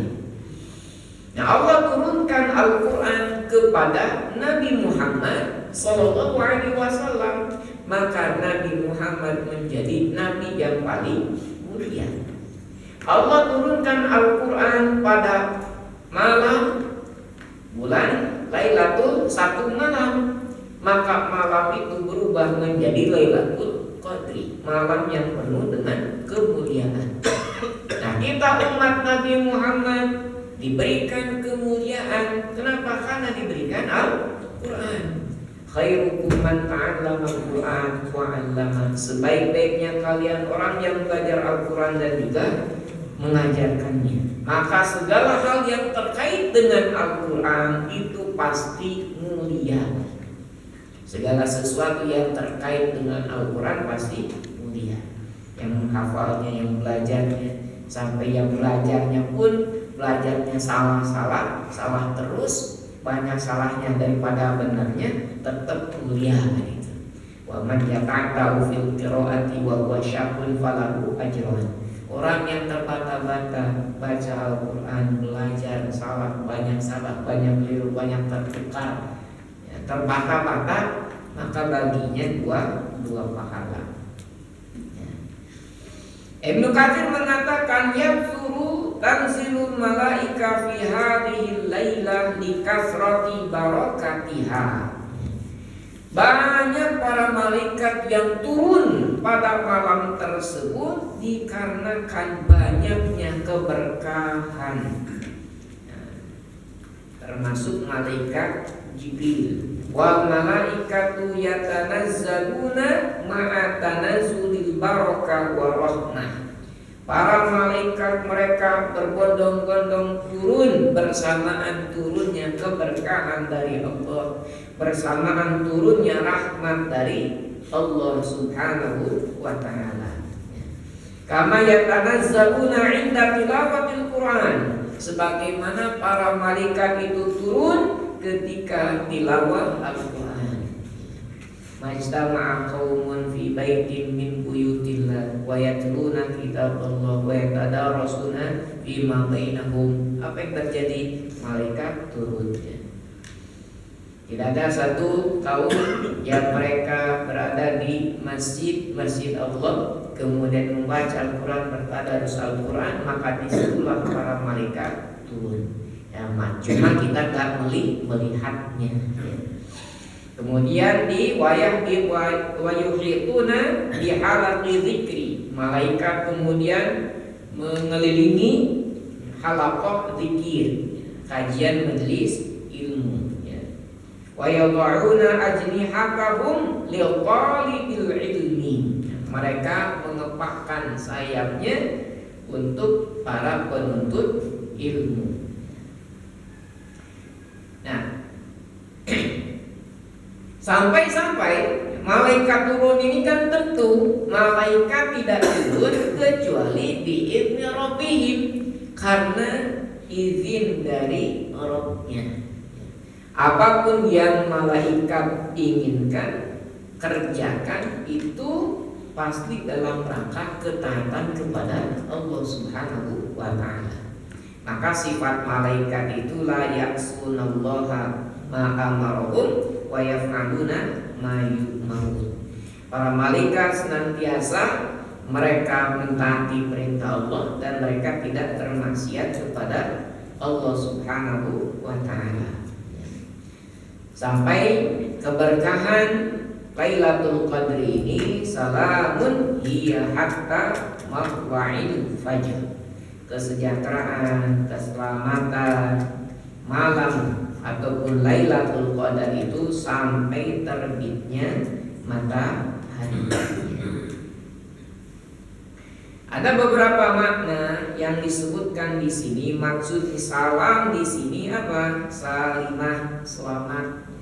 S1: Nah, Allah turunkan Al-Quran kepada Nabi Muhammad SAW. Maka Nabi Muhammad menjadi Nabi yang paling mulia. Allah turunkan Al-Quran pada malam bulan Lailatul 1 malam. Maka malam itu berubah menjadi Lailatul Qadri, malam yang penuh dengan kemuliaan. Nah, kita umat Nabi Muhammad diberikan kemuliaan. Kenapa? Karena diberikan Al-Quran. Khairukum man ta'allama al-Qur'an wa 'allama. Sebaik-baiknya kalian orang yang belajar Al-Quran dan juga mengajarkannya. Maka segala hal yang terkait dengan Al-Quran itu pasti mulia. Segala sesuatu yang terkait dengan Al-Quran pasti mulia. Yang menghafalnya, yang belajarnya, sampai yang belajarnya pun belajarnya salah terus, banyak salahnya daripada benarnya, tetap mulia gitu. Wa man yata'atta'u fil qiraati wa huwa syaqqun falahu ajran. Orang yang terbata-bata baca Al-Quran, belajar banyak salah, banyak keliru, banyak tertukar, ya, terbata-bata, maka baginya dua pahala. Ya. Ibnu Katsir mengatakan yabsuru tanzilul malaika fi hadhil lailah li kasrati barakatiha. Banyak para malaikat yang turun pada malam tersebut dikarenakan banyaknya keberkahan. Termasuk malaikat Jibril. Wal malaikatu yatanazzaluna ma'a tanazzulil barakah wa rahmah. Para malaikat mereka berbondong-bondong turun bersamaan turunnya keberkahan dari Allah, bersamaan turunnya rahmat dari Allah Subhanahu wa ta'ala. Kama yatanazzaluna 'inda tilawatil Qur'an, sebagaimana para malaikat itu turun ketika tilawah Al-Qur'an. Majtama'a qaumun fi baitin min buyutillah wa yatluna kitaballah wa yatadarasuna fima bainahum. Apa yang terjadi? Malaikat turun. Tidak ada satu kaum yang mereka berada di masjid Allah kemudian membaca Al-Quran, bertadarus Al-Quran, maka disitulah para malaikat turun. Ya, cuma kita tak melihatnya. Kemudian di wayuhituna di halaqi dzikri, malaikat kemudian mengelilingi halaqah zikir, kajian majelis ilmu. Wa yad'una ajnihatahum liqalibil ilmi, mereka mengepakkan sayapnya untuk para penuntut ilmu. Nah, sampai-sampai malaikat turun ini kan tentu malaikat tidak turun kecuali biizni rabbihim, karena izin dari Rabbnya. Apapun yang malaikat inginkan kerjakan itu pasti dalam rangka ketaatan kepada Allah Subhanahu wa ta'ala. Maka sifat malaikat itu la ya'sunallaha ma amarahum wa yaf'aluna ma yu'marun. Para malaikat senantiasa mereka mentaati perintah Allah dan mereka tidak termaksiat kepada Allah Subhanahu wa ta'ala. Sampai keberkahan Lailatul Qadri ini salamun hiya hatta matla'il fajr, kesejahteraan, keselamatan malam ataupun Lailatul Qadar itu sampai terbitnya matahari. Ada beberapa makna yang disebutkan di sini. Maksud salam di sini apa? Salimah, selamat.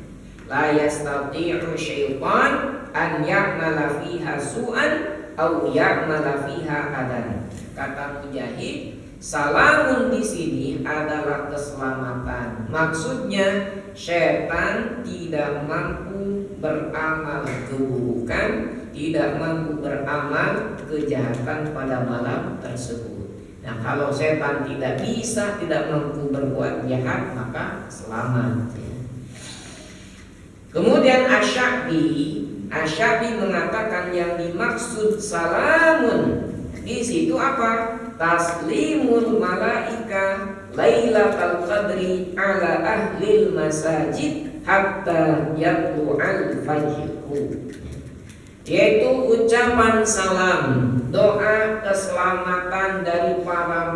S1: La yastati'u syaitan an ya'mala fiha su'an aw ya'mala fiha adan. Kata Mujahid, salamun di sini adalah keselamatan. Maksudnya syaitan tidak mampu beramal keburukan, tidak mampu beramal kejahatan pada malam tersebut. Nah, kalau setan tidak bisa, tidak mampu berbuat jahat, maka selamat. Kemudian Asy-Sya'bi mengatakan yang dimaksud salamun di situ apa? Taslimul malaika Lailatul Qadri ala ahlil masajid hatta yatlu'al fajr, yaitu ucapan salam, doa keselamatan dari para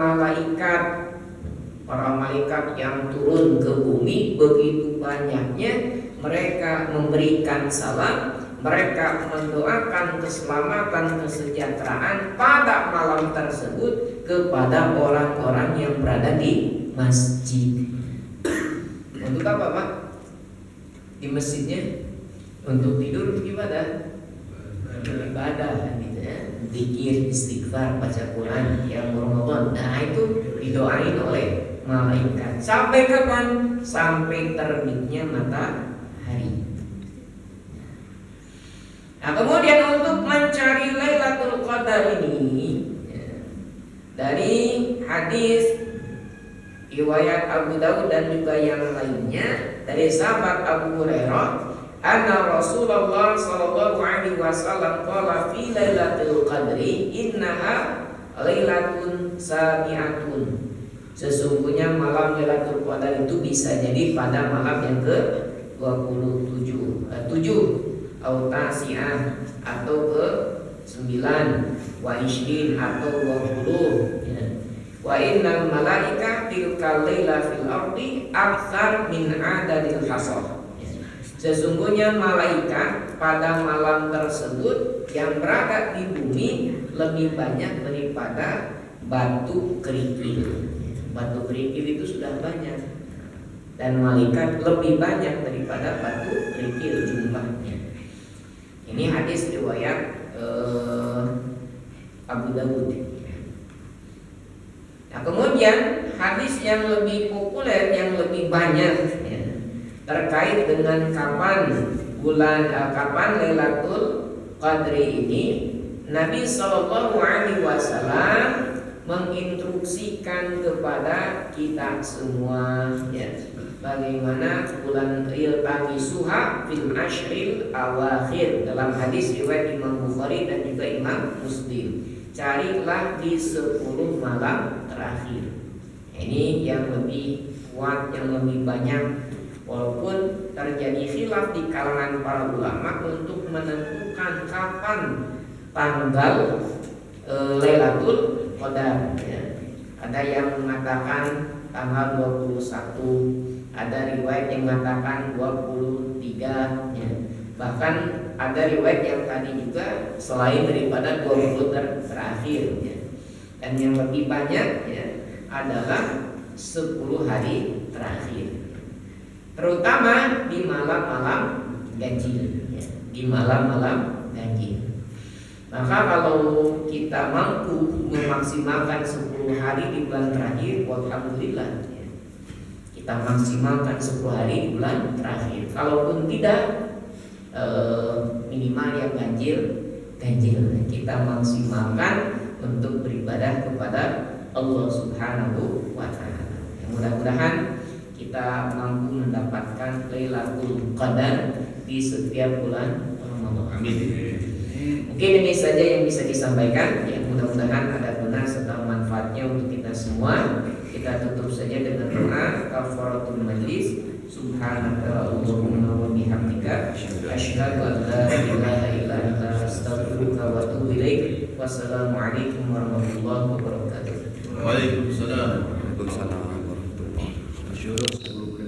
S1: malaikat yang turun ke bumi. Begitu banyaknya mereka memberikan salam, mereka mendoakan keselamatan, kesejahteraan pada malam tersebut kepada orang-orang yang berada di masjid. Untuk apa, Pak? Di masjidnya untuk tidur ibadah, gitu ya, zikir, istighfar, baca Quran, yang Ramadan. Nah, itu didoain oleh malaikat. Sampai kapan? Sampai terbitnya matahari. Nah, kemudian untuk mencari Lailatul Qadar ini, dari hadis riwayat Abu Dawud dan juga yang lainnya dari sahabat Abu Hurairah, anna Rasulullah sallallahu alaihi wasallam qala fi Lailatul Qadri innaha lailatun sabi'atun. Sesungguhnya malam Lailatul Qadar itu bisa jadi pada malam yang ke-27, 7 atau tasi'ah atau ke-9, wa isyin atau 20. Wa innal malaika tilkal laila fil ardi aktsar min adadil hasar. Sesungguhnya malaikat pada malam tersebut yang berada di bumi lebih banyak daripada batu kerikil. Batu kerikil itu sudah banyak, dan malaikat lebih banyak daripada batu kerikil jumlahnya. Ini hadis riwayat Abu Dawud. Nah, kemudian hadis yang lebih populer, yang lebih banyak ya, terkait dengan kapan Lailatul Qadri ini, Nabi Shallallahu Alaihi Wasallam menginstruksikan kepada kita semua ya, bagaimana bulan iltamisuha fil ashril awakhir. Dalam hadis riwayat Imam Bukhari dan juga Imam Muslim, carilah di 10 malam terakhir. Ini yang lebih kuat, yang lebih banyak. Walaupun terjadi khilaf di kalangan para ulama untuk menentukan kapan tanggal Lailatul Qadar ya. Ada yang mengatakan tanggal 21, ada riwayat yang mengatakan 23 ya. Bahkan ada riwayat yang tadi juga selain daripada 20 terakhir ya. Dan yang lebih banyak ya adalah 10 hari terakhir, terutama di malam-malam ganjil ya. Di malam-malam ganjil. Maka kalau kita mampu memaksimalkan 10 hari di bulan terakhir, alhamdulillah ya. Kita maksimalkan 10 hari di bulan terakhir. Kalaupun tidak, minimal yang ganjil kita maksimalkan untuk beribadah kepada Allah Subhanahu wa Ta'ala. Mudah-mudahan kita mampu mendapatkan Lailatul Qadar di setiap bulan Ramadan. Amin. Mungkin ini saja yang bisa disampaikan ya, mudah-mudahan ada guna serta manfaatnya untuk kita semua. Kita tutup saja dengan doa kafaratul majlis. Subhanaka Allahumma wa bihamdika asyhadu an la ilaha illa anta astaghfiruka wa atubu ilaik. Wassalamualaikum warahmatullahi wabarakatuh.
S2: Waalaikumsalam.
S3: Waalaikumsalam warahmatullahi wabarakatuh.